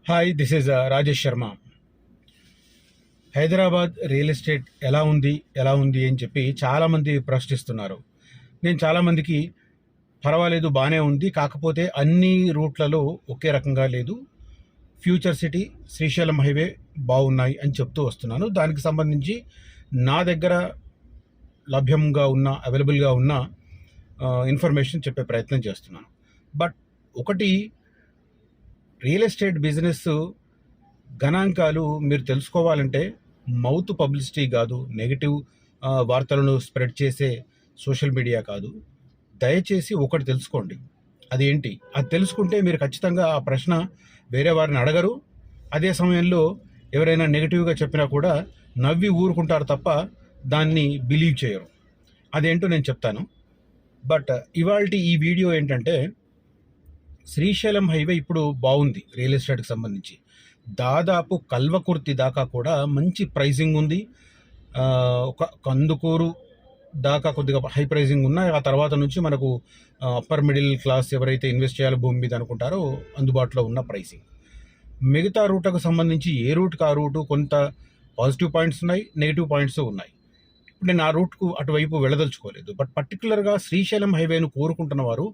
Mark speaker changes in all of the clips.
Speaker 1: Hi, this is Rajesh Sharma. Hyderabad real estate ఎలా ఉంది అని చెప్పి చాలామంది ప్రశ్నిస్తున్నారు. నేను చాలామందికి పర్వాలేదు, బాగానే ఉంది, కాకపోతే అన్ని రూట్లలో ఒకే రకంగా లేదు, ఫ్యూచర్ సిటీ, శ్రీశైలం హైవే బాగున్నాయి అని చెప్తూ వస్తున్నాను. దానికి సంబంధించి నా దగ్గర అవైలబుల్గా ఉన్న ఇన్ఫర్మేషన్ చెప్పే ప్రయత్నం చేస్తున్నాను. బట్ ఒకటి, రియల్ ఎస్టేట్ బిజినెస్ గణాంకాలు మీరు తెలుసుకోవాలంటే మౌత్ పబ్లిసిటీ కాదు, నెగిటివ్ వార్తలను స్ప్రెడ్ చేసే సోషల్ మీడియా కాదు. దయచేసి ఒకటి తెలుసుకోండి. అదేంటి? అది తెలుసుకుంటే మీరు ఖచ్చితంగా ఆ ప్రశ్న వేరే వారిని అడగరు. అదే సమయంలో ఎవరైనా నెగిటివ్గా చెప్పినా కూడా నవ్వి ఊరుకుంటారు తప్ప దాన్ని బిలీవ్ చేయరు. అదేంటో నేను చెప్తాను. బట్ ఇవాల్టి ఈ వీడియో ఏంటంటే, శ్రీశైలం హైవే ఇప్పుడు బాగుంది రియల్ ఎస్టేట్కి సంబంధించి. దాదాపు కల్వకుర్తి దాకా కూడా మంచి ప్రైసింగ్ ఉంది. ఒక కందుకూరు దాకా కొద్దిగా హై ప్రైసింగ్ ఉన్నాయి. ఆ తర్వాత నుంచి మనకు అప్పర్ మిడిల్ క్లాస్ ఎవరైతే ఇన్వెస్ట్ చేయాలో భూమి మీద అనుకుంటారో అందుబాటులో ఉన్న ప్రైసింగ్. మిగతా రూట్కు సంబంధించి ఏ రూట్కి ఆ రూటు కొంత పాజిటివ్ పాయింట్స్ ఉన్నాయి, నెగిటివ్ పాయింట్స్ ఉన్నాయి. ఇప్పుడు నేను ఆ రూట్కు అటువైపు వెళ్ళదలుచుకోలేదు. బట్ పర్టికులర్గా శ్రీశైలం హైవేను కోరుకుంటున్న వారు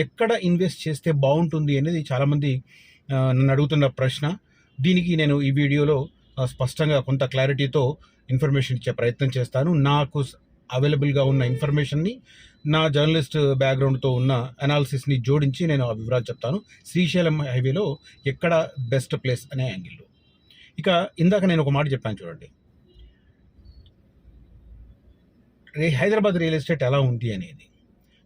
Speaker 1: ఎక్కడ ఇన్వెస్ట్ చేస్తే బాగుంటుంది అనేది చాలామంది నన్ను అడుగుతున్న ప్రశ్న. దీనికి నేను ఈ వీడియోలో స్పష్టంగా కొంత క్లారిటీతో ఇన్ఫర్మేషన్ ఇచ్చే ప్రయత్నం చేస్తాను. నాకు అవైలబుల్గా ఉన్న ఇన్ఫర్మేషన్ని నా జర్నలిస్ట్ బ్యాక్గ్రౌండ్తో ఉన్న అనాలిసిస్ని జోడించి నేను ఆ వివరాలు చెప్తాను. శ్రీశైలం హైవేలో ఎక్కడ బెస్ట్ ప్లేస్ అనే యాంగిల్లో. ఇక ఇందాక నేను ఒక మాట చెప్పాను చూడండి, హైదరాబాద్ రియల్ ఎస్టేట్ ఎలా ఉంది అనేది.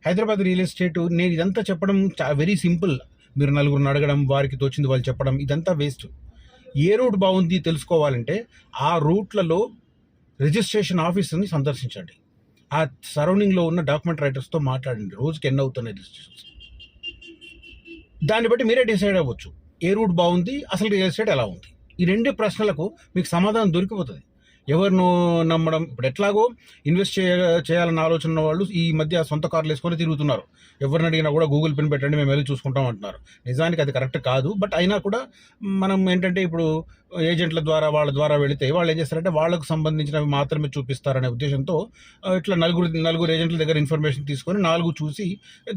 Speaker 1: హైదరాబాద్ రియల్ ఎస్టేట్, నేను ఇదంతా చెప్పడం వెరీ సింపుల్. మీరు నలుగురిని అడగడం, వారికి తోచింది వాళ్ళు చెప్పడం, ఇదంతా వేస్ట్. ఏ రూట్ బాగుంది తెలుసుకోవాలంటే ఆ రూట్లలో రిజిస్ట్రేషన్ ఆఫీస్ని సందర్శించండి. ఆ సరౌండింగ్లో ఉన్న డాక్యుమెంట్ రైటర్స్తో మాట్లాడండి. రోజుకి ఎన్ని అవుతున్నాయి రిజిస్ట్రేషన్స్, దాన్ని బట్టి మీరే డిసైడ్ అవ్వచ్చు ఏ రూట్ బాగుంది, అసలు రియల్ ఎస్టేట్ ఎలా ఉంది. ఈ రెండు ప్రశ్నలకు మీకు సమాధానం దొరికిపోతుంది. ఎవరినో నమ్మడం, ఇప్పుడు ఎట్లాగో ఇన్వెస్ట్ చేయాలన్న ఆలోచన ఉన్న వాళ్ళు ఈ మధ్య సొంత కార్లు వేసుకొని తిరుగుతున్నారు. ఎవరిని అడిగినా కూడా గూగుల్ పిన్ పెట్టండి, మేము వెళ్ళి చూసుకుంటాం అంటున్నారు. నిజానికి అది కరెక్ట్ కాదు. బట్ అయినా కూడా మనం ఏంటంటే, ఇప్పుడు ఏజెంట్ల ద్వారా వాళ్ళ ద్వారా వెళితే వాళ్ళు ఏం చేస్తారంటే వాళ్ళకు సంబంధించినవి మాత్రమే చూపిస్తారనే ఉద్దేశంతో ఇట్లా నలుగురు ఏజెంట్ల దగ్గర ఇన్ఫర్మేషన్ తీసుకొని 4 చూసి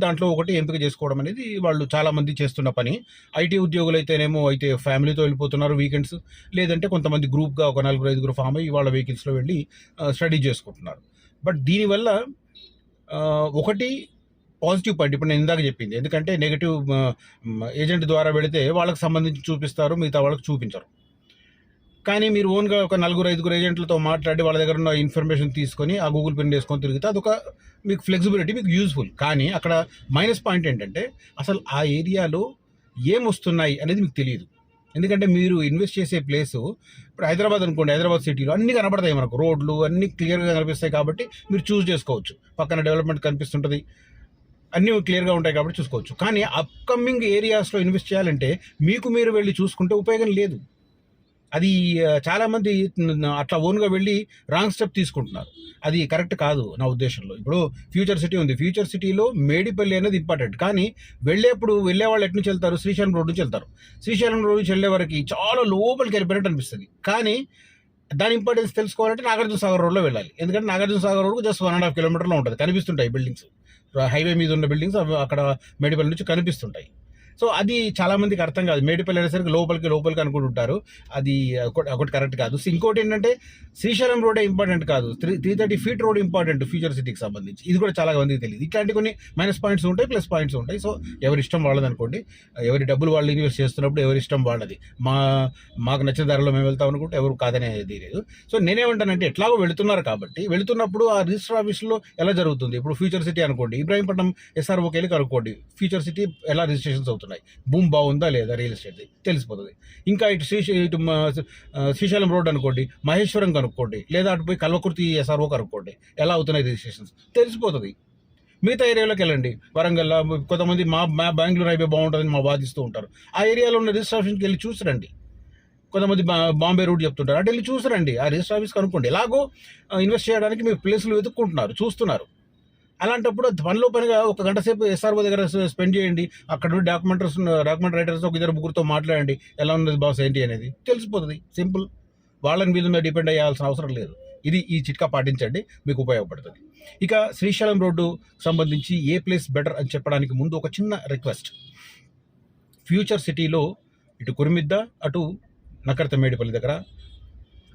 Speaker 1: దాంట్లో ఒకటి ఎంపిక చేసుకోవడం అనేది వాళ్ళు చాలామంది చేస్తున్న పని. ఐటీ ఉద్యోగులు అయితే ఫ్యామిలీతో వెళ్ళిపోతున్నారు వీకెండ్స్, లేదంటే కొంతమంది గ్రూప్గా ఒక 4-5 ఫామ్ అయ్యి వాళ్ళ వెహికల్స్లో వెళ్ళి స్టడీ చేసుకుంటున్నారు. బట్ దీనివల్ల ఒకటి పాజిటివ్ పాయింట్ ఇప్పుడు నేను ఇందాక చెప్పింది. ఎందుకంటే నెగిటివ్ ఏజెంట్ ద్వారా వెళితే వాళ్ళకి సంబంధించి చూపిస్తారు, మిగతా వాళ్ళకి చూపించరు. కానీ మీరు ఓన్గా ఒక 4-5 ఏజెంట్లతో మాట్లాడి వాళ్ళ దగ్గర ఉన్న ఇన్ఫర్మేషన్ తీసుకొని ఆ గూగుల్ పిన్ వేసుకొని తిరిగితే అదొక మీకు ఫ్లెక్సిబిలిటీ, మీకు యూజ్ఫుల్. కానీ అక్కడ మైనస్ పాయింట్ ఏంటంటే, అసలు ఆ ఏరియాలో ఏం వస్తున్నాయి అనేది మీకు తెలియదు. ఎందుకంటే మీరు ఇన్వెస్ట్ చేసే ప్లేసు, ఇప్పుడు హైదరాబాద్ అనుకోండి, హైదరాబాద్ సిటీలో అన్నీ కనబడతాయి మనకు, రోడ్లు అన్నీ క్లియర్గా కనిపిస్తాయి కాబట్టి మీరు చూస్ చేసుకోవచ్చు. పక్కన డెవలప్మెంట్ కనిపిస్తుంటుంది, అన్నీ క్లియర్గా ఉంటాయి కాబట్టి చూసుకోవచ్చు. కానీ అప్కమింగ్ ఏరియాస్లో ఇన్వెస్ట్ చేయాలంటే మీకు మీరు వెళ్ళి చూసుకుంటే ఉపయోగం లేదు. అది చాలామంది అట్లా ఓన్గా వెళ్ళి రాంగ్ స్టెప్ తీసుకుంటున్నారు. అది కరెక్ట్ కాదు నా ఉద్దేశంలో. ఇప్పుడు ఫ్యూచర్ సిటీ ఉంది, ఫ్యూచర్ సిటీలో మేడిపల్లి అనేది ఇంపార్టెంట్. కానీ వెళ్ళే వాళ్ళు ఎటు నుంచి వెళ్తారు? శ్రీశైలం రోడ్ నుంచి వెళ్తారు. శ్రీశైలం రోడ్ నుంచి వెళ్ళే వరకు చాలా లోపలికి వెళ్ళిపోయినట్టు అనిపిస్తుంది. కానీ దాని ఇంపార్టెన్స్ తెలుసుకోవాలంటే నాగార్జున సాగర్ రోడ్లో వెళ్ళాలి. ఎందుకంటే నాగార్జున సాగర్ రోడ్కు జస్ట్ 1.5 కిలోమీటర్లో ఉంటుంది. కనిపిస్తుంటాయి బిల్డింగ్స్, హైవే మీద ఉన్న బిల్డింగ్స్ అక్కడ మేడిపల్లి నుంచి కనిపిస్తుంటాయి. సో అది చాలామందికి అర్థం కాదు. మేడిపల్లి అనేసరికి లోపలికి అనుకుంటుంటారు. అది ఒకటి కరెక్ట్ కాదు. ఇంకోటి ఏంటంటే, శ్రీశైలం రోడే ఇంపార్టెంట్ కాదు, 330 ఫీట్ రోడ్ ఇంపార్టెంట్ ఫ్యూచర్ సిటీకి సంబంధించి. ఇది కూడా చాలా మందికి తెలియదు. ఇట్లాంటి కొన్ని మైనస్ పాయింట్స్ ఉంటాయి, ప్లస్ పాయింట్స్ ఉంటాయి. సో ఎవరి ఇష్టం వాళ్ళది అనుకోండి. ఎవరి డబ్బులు వాళ్ళు ఇన్వెస్ట్ చేస్తున్నప్పుడు ఎవరి ఇష్టం వాళ్ళది. మాకు నచ్చిన ధరలో మేము వెళ్తాం అనుకుంటే ఎవరు కాదనేది లేదు. సో నేనేమంటానంటే, ఎట్లాగో వెళుతున్నారు వెళుతున్నప్పుడు ఆ రిజిస్టర్ ఆఫీస్లో ఎలా జరుగుతుంది? ఇప్పుడు ఫ్యూచర్ సిటీ అనుకోండి, ఇబ్రాహీంపట్నం SROకి వెళ్ళి కనుక్కోండి ఫ్యూచర్ సిటీ ఎలా రిజిస్ట్రేషన్స్ అవుతుంది, భూమి బాగుందా లేదా, రియల్ ఎస్టేట్ తెలిసిపోతుంది. ఇంకా ఇటు శ్రీశైలం రోడ్ అనుకోండి, మహేశ్వరం కనుక్కోండి, లేదా అటు పోయి కల్వకుర్తి SRO కనుక్కోండి ఎలా అవుతున్నాయి రిజిస్ట్రేషన్స్ తెలిసిపోతుంది. మిగతా ఏరియాలోకి వెళ్ళండి, వరంగల్, కొంతమంది మా బెంగళూరు హైవే బాగుంటుందని వాదిస్తూ ఉంటారు. ఆ ఏరియాలో ఉన్న రిజిస్టర్ ఆఫీస్కి వెళ్ళి చూసిరండి. కొంతమంది బాంబే రూట్ చెప్తుంటారు, అటు వెళ్ళి చూసిరండి. ఆ రిజిస్టర్ ఆఫీస్ కనుక్కోండి. ఎలాగో ఇన్వెస్ట్ చేయడానికి మీరు ప్లేసులు వెతుక్కుంటున్నారు, చూస్తున్నారు. అలాంటప్పుడు పనిలో పనిగా ఒక గంట సేపు ఎస్ఆర్ఓ దగ్గర స్పెండ్ చేయండి. అక్కడ నుండి డాక్యుమెంట్ రైటర్స్ ఒక ఇద్దరు ముగ్గురితో మాట్లాడండి, ఎలా ఉన్నది బాస్ ఏంటి అనేది తెలిసిపోతుంది. సింపుల్. వాళ్ళని వీళ్ళ మీద డిపెండ్ అయ్యాల్సిన అవసరం లేదు. ఈ చిట్కా పాటించండి, మీకు ఉపయోగపడుతుంది. ఇక శ్రీశైలం రోడ్డు సంబంధించి ఏ ప్లేస్ బెటర్ అని చెప్పడానికి ముందు ఒక చిన్న రిక్వెస్ట్. ఫ్యూచర్ సిటీలో ఇటు కురిమిద్ద, అటు నకర్త మేడిపల్లి దగ్గర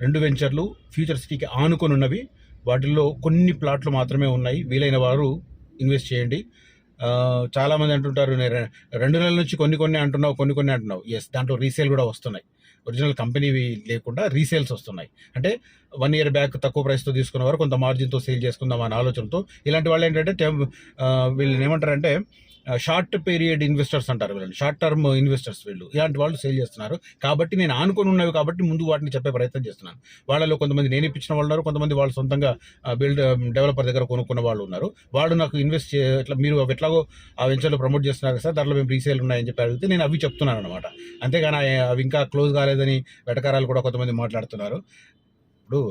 Speaker 1: 2 వెంచర్లు ఫ్యూచర్ సిటీకి ఆనుకొని ఉన్నవి. వాటిల్లో కొన్ని ప్లాట్లు మాత్రమే ఉన్నాయి. వీలైన వారు ఇన్వెస్ట్ చేయండి. చాలామంది అంటుంటారు, 2 నెలల నుంచి కొన్ని అంటున్నావు. ఎస్, దాంట్లో రీసేల్ కూడా వస్తున్నాయి. ఒరిజినల్ కంపెనీవి లేకుండా రీసేల్స్ వస్తున్నాయి. అంటే 1 ఇయర్ బ్యాక్ తక్కువ ప్రైస్తో తీసుకున్నవారు కొంత మార్జిన్తో సేల్ చేసుకుందాం అనే ఆలోచనతో ఇలాంటి వాళ్ళు ఏంటంటే వీళ్ళని ఏమంటారంటే షార్ట్ పీరియడ్ ఇన్వెస్టర్స్ అంటారు వీళ్ళని, షార్ట్ టర్మ్ ఇన్వెస్టర్స్ వీళ్ళు. ఇలాంటి వాళ్ళు సేల్ చేస్తున్నారు. కాబట్టి నేను ఆనుకొని ఉన్నవి కాబట్టి ముందు వాటిని చెప్పే ప్రయత్నం చేస్తున్నాను. వాళ్ళలో కొంతమంది నేను ఇప్పించిన వాళ్ళు ఉన్నారు, కొంతమంది వాళ్ళు సొంతంగా డెవలపర్ దగ్గర కొనుక్కున్న వాళ్ళు ఉన్నారు. వాళ్ళు నాకు ఇట్లా మీరు ఎట్లాగో ఆ వెంచర్లో ప్రమోట్ చేస్తున్నారు సార్, దాంట్లో మేము రీసేల్ ఉన్నాయని చెప్పి అడిగితే నేను అవి చెప్తున్నాను అనమాట. అంతేగాని అవి ఇంకా క్లోజ్ కాలేదని వెటకారాలు కూడా కొంతమంది మాట్లాడుతున్నారు. ఇప్పుడు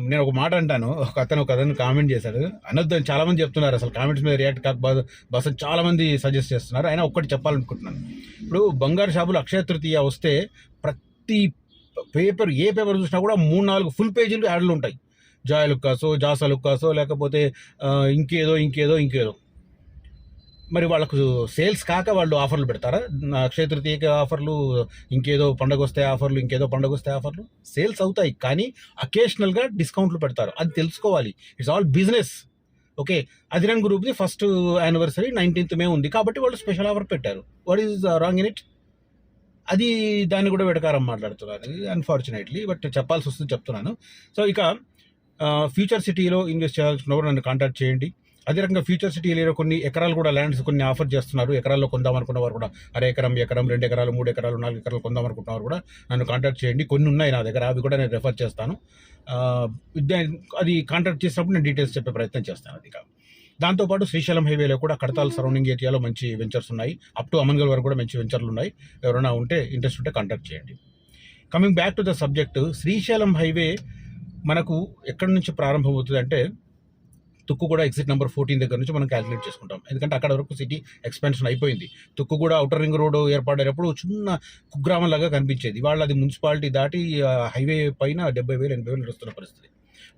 Speaker 1: నేను ఒక మాట అంటాను, ఒక అతను కామెంట్ చేశాడు, అనొద్దని చాలామంది చెప్తున్నారు. అసలు కామెంట్స్ మీద రియాక్ట్ బస్ చాలామంది సజెస్ట్ చేస్తున్నారు. అయినా ఒక్కటి చెప్పాలనుకుంటున్నాను. ఇప్పుడు బంగారు షాపులు అక్షయ తృతీయ వస్తే ప్రతి ఏ పేపర్ చూసినా కూడా 3-4 ఫుల్ పేజీలు యాడ్లు ఉంటాయి. జాసా లుక్కాసో లేకపోతే ఇంకేదో. మరి వాళ్ళకు సేల్స్ కాక వాళ్ళు ఆఫర్లు పెడతారా? అక్షయ తృతీయకి ఆఫర్లు, ఇంకేదో పండగ వస్తే ఆఫర్లు. సేల్స్ అవుతాయి, కానీ అకేషనల్గా డిస్కౌంట్లు పెడతారు. అది తెలుసుకోవాలి. It's all business. Okay, Adhiran గ్రూప్ది ఫస్ట్ యానివర్సరీ 19th మే ఉంది కాబట్టి వాళ్ళు స్పెషల్ ఆఫర్ పెట్టారు. What is wrong in it? అది దాన్ని కూడా వెటకారం మాట్లాడుతున్నారు అన్ఫార్చునేట్లీ. బట్ చెప్పాల్సి వస్తుంది, చెప్తున్నాను. సో ఇక ఫ్యూచర్ సిటీలో ఇన్వెస్ట్ చేయాల్సినప్పుడు నన్ను కాంటాక్ట్ చేయండి. అదే రకంగా ఫ్యూచర్ సిటీలో కొన్ని ఎకరాలు కూడా ల్యాండ్స్ కొన్ని ఆఫర్ చేస్తున్నారు. ఎకరాల్లో కొందాం అనుకున్న వారు కూడా ఎకరం 2 ఎకరాలు 3 ఎకరాలు 4 ఎకరాలు కొందాం అనుకుంటున్నవారు కూడా నన్ను కాంటాక్ట్ చేయండి. కొన్ని ఉన్నాయి నా దగ్గర, అవి కూడా నేను రెఫర్ చేస్తాను. అది కాంటాక్ట్ చేసినప్పుడు నేను డీటెయిల్స్ చెప్పే ప్రయత్నం చేస్తాను. అది కాదు, దాంతోపాటు శ్రీశైలం హైవేలో కూడా కడతాల్ సరౌండింగ్ ఏరియాలో మంచి వెంచర్స్ ఉన్నాయి. అప్ టు అమన్గల్ వరకు కూడా మంచి వెంచర్లు ఉన్నాయి. ఎవరైనా ఇంట్రెస్ట్ ఉంటే కాంటాక్ట్ చేయండి. Coming back to the subject, Srisailam highway మనకు ఎక్కడి నుంచి ప్రారంభమవుతుంది అంటే తుక్కుగూడ ఎగ్జిట్ నెంబర్ 14 దగ్గర నుంచి మనం క్యాలిక్యులేట్ చేసుకుంటాం. ఎందుకంటే అక్కడ వరకు సిటీ ఎక్స్పాన్షన్ అయిపోయింది. తుక్కుగూడ అవుటర్ రింగ్ రోడ్ ఏర్పడేటప్పుడు చిన్న కుగ్రామం లాగా కనిపించేది. వాళ్ళు అది మున్సిపాలిటీ దాటి హైవే పైన 70,000-80,000 నడుస్తున్న పరిస్థితి.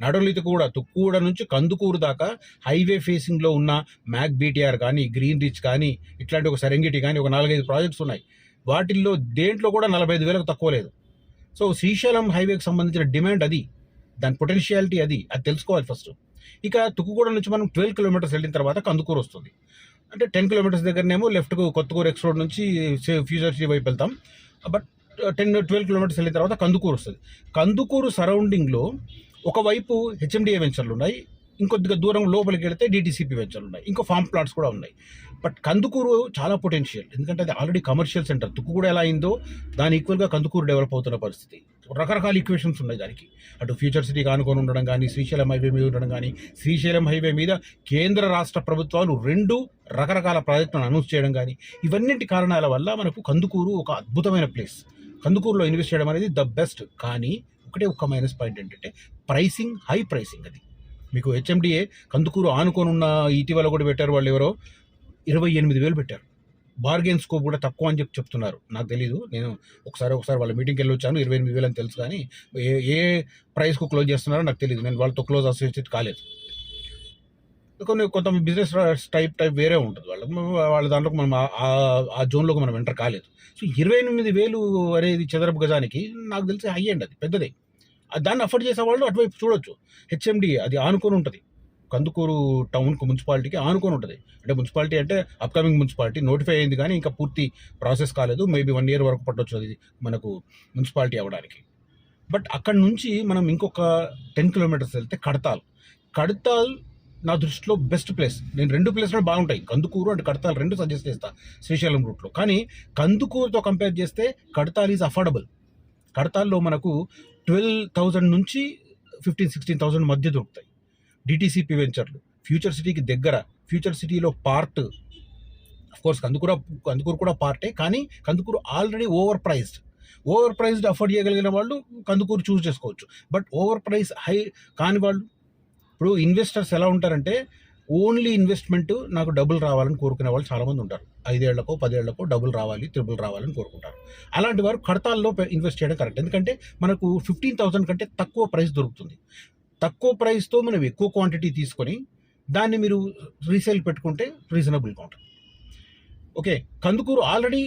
Speaker 1: నాట్ ఓన్లీ తుక్కుగూడ నుంచి కందుకూరు దాకా హైవే ఫేసింగ్లో ఉన్న మ్యాక్ బీటీఆర్ కానీ, గ్రీన్ రిచ్ కానీ, ఇట్లాంటి ఒక సరెంగిటి కానీ ఒక 4-5 ప్రాజెక్ట్స్ ఉన్నాయి. వాటిల్లో దేంట్లో కూడా 45,000 తక్కువ లేదు. సో శ్రీశైలం హైవేకి సంబంధించిన డిమాండ్ అది, దాని పొటెన్షియాలిటీ అది తెలుసుకోవాలి ఫస్ట్. ఇక తుక్కుగూడ నుంచి మనం 12 కిలోమీటర్స్ వెళ్ళిన తర్వాత కందుకూరు వస్తుంది. అంటే 10 కిలోమీటర్స్ దగ్గరనేమో లెఫ్ట్కు కొత్తగూరు ఎక్స్ రోడ్ నుంచి ఫ్యూచర్ సిటీ వైపు వెళ్తాం. బట్ 10-12 కిలోమీటర్స్ వెళ్ళిన తర్వాత కందుకూరు వస్తుంది. కందుకూరు సరౌండింగ్లో ఒకవైపు హెచ్ఎండిఏ వెంచర్లు ఉన్నాయి, ఇంకొద్దిగా దూరం లోపలికి వెళితే డిటీసీపీ వెంచర్లు ఉన్నాయి, ఇంకో ఫామ్ ప్లాట్స్ కూడా ఉన్నాయి. బట్ కందుకూరు చాలా పొటెన్షియల్, ఎందుకంటే అది ఆల్రెడీ కమర్షియల్ సెంటర్. తుక్కుగూడ ఎలా అయిందో దాని ఈక్వల్గా కందుకూరు డెవలప్ అవుతున్న పరిస్థితి. రకరకాల ఈక్వేషన్స్ ఉన్నాయి దానికి. అటు ఫ్యూచర్ సిటీకి ఆనుకొని ఉండడం కానీ, శ్రీశైలం హైవే మీద ఉండడం కానీ, శ్రీశైలం హైవే మీద కేంద్ర రాష్ట్ర ప్రభుత్వాలు 2 రకరకాల ప్రాజెక్టులను అనౌన్స్ చేయడం కానీ, ఇవన్నింటి కారణాల వల్ల మనకు కందుకూరు ఒక అద్భుతమైన ప్లేస్. కందుకూరులో ఇన్వెస్ట్ చేయడం అనేది ద బెస్ట్. కానీ ఒక మైనస్ పాయింట్ ఏంటంటే ప్రైసింగ్, హై ప్రైసింగ్. అది మీకు హెచ్ఎండిఏ కందుకూరు ఆనుకొని ఉన్న ఇటీవల కూడా పెట్టారు, వాళ్ళు ఎవరో 28,000 పెట్టారు. బార్గెన్ స్కోప్ కూడా తక్కువ అని చెప్తున్నారు. నాకు తెలీదు, నేను ఒకసారి వాళ్ళ మీటింగ్కి వెళ్ళి వచ్చాను. 28,000 అని తెలుసు, కానీ ఏ ప్రైస్కు క్లోజ్ చేస్తున్నారో నాకు తెలియదు. నేను వాళ్ళతో క్లోజ్ అసోసియేట్ కాలేదు. కొంత బిజినెస్ టైప్ వేరే ఉంటుంది వాళ్ళ దాంట్లోకి మనం ఆ జోన్లోకి మనం ఎంటర్ కాలేదు. సో 28,000 అనేది చదరపు గజానికి నాకు తెలిసి హై అండ్, అది పెద్దదే. దాన్ని అఫోర్డ్ చేసే వాళ్ళు అటువైపు చూడొచ్చు. హెచ్ఎండి అది ఆనుకొని ఉంటుంది, కందుకూరు టౌన్కు మున్సిపాలిటీకి ఆనుకొని ఉంటుంది. అంటే మున్సిపాలిటీ అంటే అప్కమింగ్ మున్సిపాలిటీ, నోటిఫై అయింది కానీ ఇంకా పూర్తి ప్రాసెస్ కాలేదు. మేబీ 1 year వరకు పట్టొచ్చు అది మనకు మున్సిపాలిటీ అవ్వడానికి. బట్ అక్కడ నుంచి మనం ఇంకొక 10 కిలోమీటర్స్ వెళ్తే కడతాల్ నా దృష్టిలో బెస్ట్ ప్లేస్. నేను 2 ప్లేస్లో బాగుంటాయి, కందుకూరు అండ్ కడతాల్ 2 సజెస్ట్ చేస్తాను శ్రీశైలం రూట్లో. కానీ కందుకూరుతో కంపేర్ చేస్తే కడతాల్ ఈజ్ అఫోర్డబుల్. కడతాల్లో మనకు 12,000 నుంచి 15,000-16,000 మధ్య దొరుకుతాయి. డిటీసీపీ వెంచర్లు ఫ్యూచర్ సిటీకి దగ్గర, ఫ్యూచర్ సిటీలో పార్ట్. అఫ్కోర్స్ కందుకూరు కూడా పార్టే, కానీ Kandukur already overpriced afford చేయగలిగిన వాళ్ళు కందుకూరు చూస్ చేసుకోవచ్చు. బట్ ఓవర్ ప్రైస్ హై కాని వాళ్ళు, ఇప్పుడు ఇన్వెస్టర్స్ ఎలా ఉంటారంటే ఓన్లీ ఇన్వెస్ట్మెంట్ నాకు డబ్బులు రావాలని కోరుకునే వాళ్ళు చాలామంది ఉంటారు. 5 ఏళ్లకో 10 ఏళ్లకో డబ్బులు రావాలి, త్రిబుల్ రావాలని కోరుకుంటారు. అలాంటి వారు కడతాల్లో ఇన్వెస్ట్ చేయడం కరెక్ట్. ఎందుకంటే మనకు 15,000 కంటే తక్కువ ప్రైస్ దొరుకుతుంది. తక్కువ ప్రైస్తో మనం ఎక్కువ క్వాంటిటీ తీసుకొని దాన్ని మీరు రీసేల్ పెట్టుకుంటే రీజనబుల్గా ఉంటుంది. ఓకే, కందుకూరు ఆల్రెడీ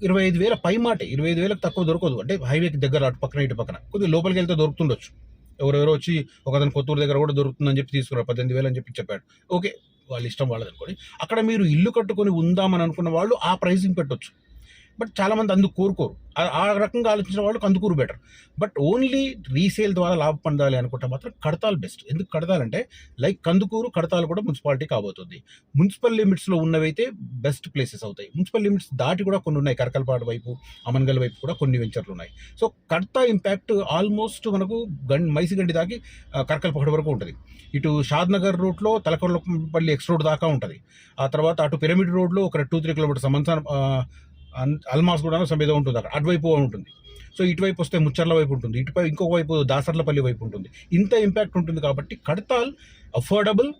Speaker 1: 25,000 పై మాటే, 25,000 తక్కువ దొరకదు. అంటే హైవేకి దగ్గర అటు పక్కన ఇటు పక్కన కొద్దిగా లోపలికి వెళ్తే దొరుకుతుండొచ్చు. ఎవరెవరో వచ్చి ఒకతను కొత్తూరు దగ్గర కూడా దొరుకుతుందని చెప్పి తీసుకున్నారు, 18,000 అని చెప్పి చెప్పాడు. ఓకే, వాళ్ళ ఇష్టం వాళ్ళది అనుకోండి. అక్కడ మీరు ఇల్లు కట్టుకొని ఉందామని అనుకున్న వాళ్ళు ఆ ప్రైసింగ్ పెట్టొచ్చు. బట్ చాలామంది అందుకు కోరుకోరు. ఆ రకంగా ఆలోచించిన వాళ్ళు Kandukur better. But only resale ద్వారా లాభ పొందాలి అనుకుంటే మాత్రం కడతాల్ బెస్ట్. ఎందుకు కడతాలంటే లైక్ కందుకూరు, కడతాలు కూడా మున్సిపాలిటీ కాబోతుంది. మున్సిపల్ లిమిట్స్లో ఉన్నవైతే బెస్ట్ ప్లేసెస్ అవుతాయి. మున్సిపల్ లిమిట్స్ దాటి కూడా కొన్ని ఉన్నాయి. కరకలపాడు వైపు, అమన్గల్ వైపు కూడా కొన్ని వెంచర్లు ఉన్నాయి. సో కడతా ఇంపాక్ట్ ఆల్మోస్ట్ మనకు మైసిగండి దాకి కరకలపాడు వరకు ఉంటుంది. ఇటు షాద్నగర్ రూట్లో తలకొండపల్లి ఎక్స్ రోడ్ దాకా ఉంటుంది. ఆ తర్వాత అటు పిరమిడ్ రోడ్లో ఒక 2-3 కిలోమీటర్స్ అల్మాస్ కూడా సమేదో ఉంటుంది, అక్కడ అటువైపు ఉంటుంది. సో ఇటువైపు వస్తే ముచ్చర్ల వైపు ఉంటుంది, ఇటుపై ఇంకొక వైపు దాసర్లపల్లి వైపు ఉంటుంది. ఇంత ఇంపాక్ట్ ఉంటుంది కాబట్టి కడతాల్ అఫోర్డబుల్,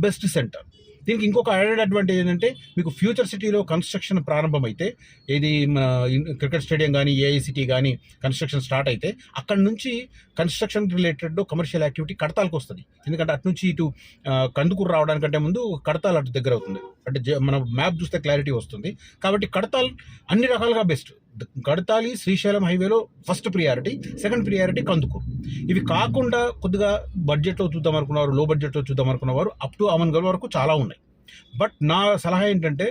Speaker 1: బెస్ట్ సెంటర్. దీనికి ఇంకొక యాడెడ్ అడ్వాంటేజ్ ఏంటంటే మీకు ఫ్యూచర్ సిటీలో కన్స్ట్రక్షన్ ప్రారంభమైతే, ఏది క్రికెట్ స్టేడియం కానీ ఏఐసిటీ కానీ కన్స్ట్రక్షన్ స్టార్ట్ అయితే అక్కడ నుంచి కన్స్ట్రక్షన్ రిలేటెడ్ కమర్షియల్ యాక్టివిటీ కడతాలకు వస్తుంది. ఎందుకంటే అటు నుంచి ఇటు కందుకూరు రావడానికంటే ముందు కడతాల్ అటు దగ్గర అవుతుంది. అంటే మన మ్యాప్ చూస్తే క్లారిటీ వస్తుంది. కాబట్టి కడతాల్ అన్ని రకాలుగా బెస్ట్. కడతాలి శ్రీశైలం హైవేలో first priority, second priority Kandukur. ఇవి కాకుండా కొద్దిగా బడ్జెట్లో చూద్దాం అనుకున్నవారు, లో బడ్జెట్లో చూద్దాం అనుకున్నవారు అప్ టు అమన్గల్ వరకు చాలా ఉన్నాయి. బట్ నా సలహా ఏంటంటే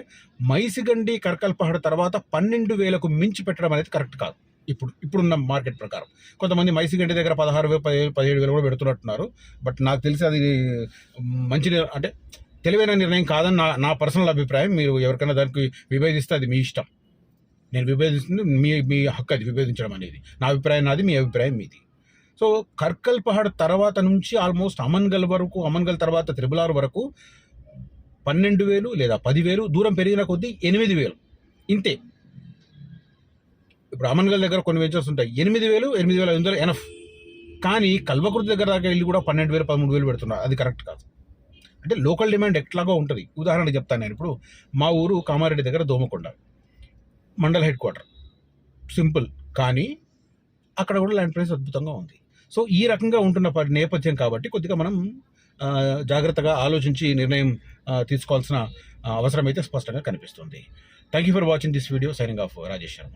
Speaker 1: మైసిగండి, కరకల్పహాడ్ తర్వాత 12,000కు మించి పెట్టడం అనేది కరెక్ట్ కాదు. ఇప్పుడున్న మార్కెట్ ప్రకారం కొంతమంది మైసిగండి దగ్గర 16,000, 17,000 కూడా పెడుతున్నట్టున్నారు. బట్ నాకు తెలిసి అది మంచి అంటే తెలివైన నిర్ణయం కాదని నా పర్సనల్ అభిప్రాయం. మీరు ఎవరికైనా దానికి విభేదిస్తే అది మీ ఇష్టం. నేను విభేదిస్తుంది మీ హక్కు, అది విభేదించడం అనేది. నా అభిప్రాయం నాది, మీ అభిప్రాయం మీది. సో కర్కల్పహాడ్ తర్వాత నుంచి ఆల్మోస్ట్ అమన్గల్ వరకు, అమన్గల్ తర్వాత త్రిబులార్ వరకు 12,000 లేదా 10,000, దూరం పెరిగిన కొద్దీ 8,000 ఇంతే. ఇప్పుడు అమన్గల్ దగ్గర కొన్ని వెంచర్స్ ఉంటాయి 8,000, 8,500 ఎనఫ్. కానీ కల్వకుర్తి దగ్గర దాకా వెళ్ళి కూడా 12,000, 13,000 పెడుతున్నారు. అది కరెక్ట్ కాదు. అంటే లోకల్ డిమాండ్ ఎట్లాగో ఉంటుంది. ఉదాహరణకు చెప్తాను నేను. ఇప్పుడు మా ఊరు కామారెడ్డి దగ్గర Domakonda mandal head quarter, simple. కానీ అక్కడ కూడా ల్యాండ్ ప్రైస్ అద్భుతంగా ఉంది. సో ఈ రకంగా ఉంటున్న నేపథ్యం కాబట్టి కొద్దిగా మనం జాగ్రత్తగా ఆలోచించి నిర్ణయం తీసుకోవాల్సిన అవసరం అయితే స్పష్టంగా కనిపిస్తుంది. Thank you for watching this video. Signing off, Rajesh Sharma.